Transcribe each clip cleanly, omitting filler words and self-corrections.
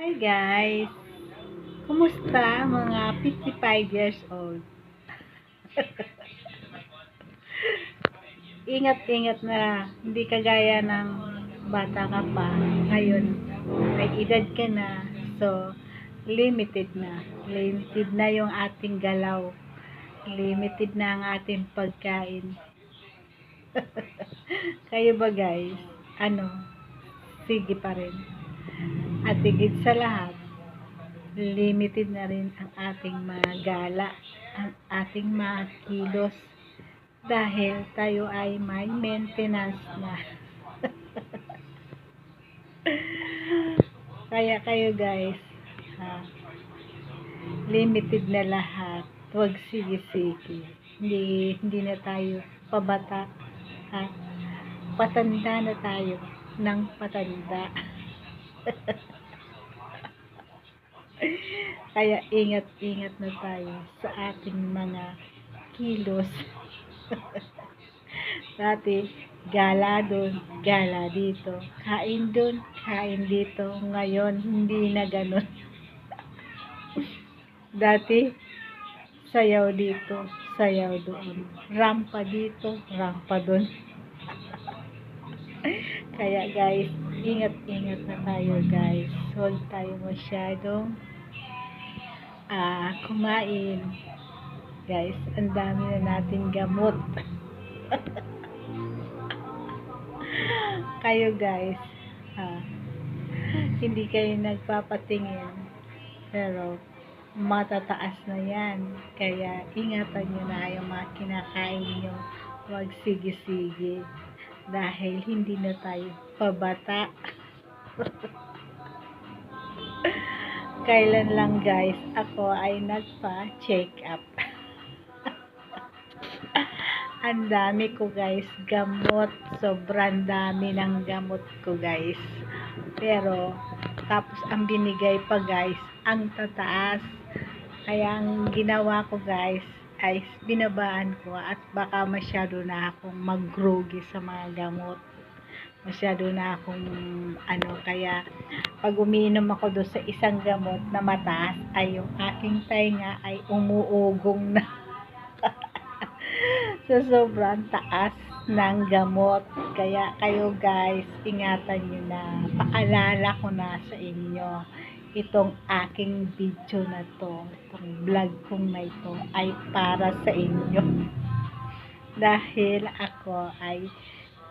Hi guys! Kumusta mga 55 years old? Ingat-ingat na, hindi kagaya ng bata ka pa. Ngayon, may edad ka na. So, limited na. Limited na yung ating galaw. Limited na ang ating pagkain. Kayo ba guys? Ano? Sige pa rin. At higit sa lahat, limited na rin ang ating mga gala, ang ating mga kilos, dahil tayo ay may maintenance na. Kaya kayo guys, limited na lahat. Huwag sige-sige. Hindi na tayo pabata. Ha? Patanda na tayo ng patanda. Kaya ingat-ingat na tayo sa ating mga kilos. Dati, gala doon, gala dito. Kain doon, kain dito. Ngayon, hindi na ganun. Dati, sayaw dito, sayaw doon. Rampa dito, rampa doon. Kaya guys, ingat-ingat na tayo guys. Huwag tayo masyadong kumain. Guys, ang dami na natin gamot. Kayo guys, hindi kayo nagpapatingin, pero matataas na yan. Kaya ingatan nyo na yung mga kinakain nyo. Huwag sige-sige. Dahil hindi na tayo pabata. Kailan lang guys, ako ay nagpa-check up. Ang dami ko guys, gamot. Sobrang dami ng gamot ko guys. Pero, tapos ang binigay pa guys, ang tataas. Kaya ang ginawa ko guys, ay binabaan ko at baka masyado na akong magrugi sa mga gamot. Masyado na akong kaya pag umiinom ako doon sa isang gamot na mataas, ay yung aking tainga ay umuugong na. So, sobrang taas ng gamot. Kaya kayo guys, ingatan nyo na. Paalala ko na sa inyo, itong aking video na to, itong vlog kong na ito, ay para sa inyo. Dahil ako ay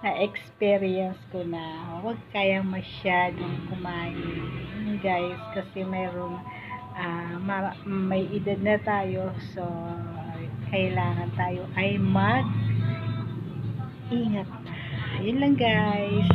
na-experience ko na huwag kayang masyadong kumain guys, kasi mayroong may edad na tayo, so kailangan tayo ay mag-ingat. Yun lang guys.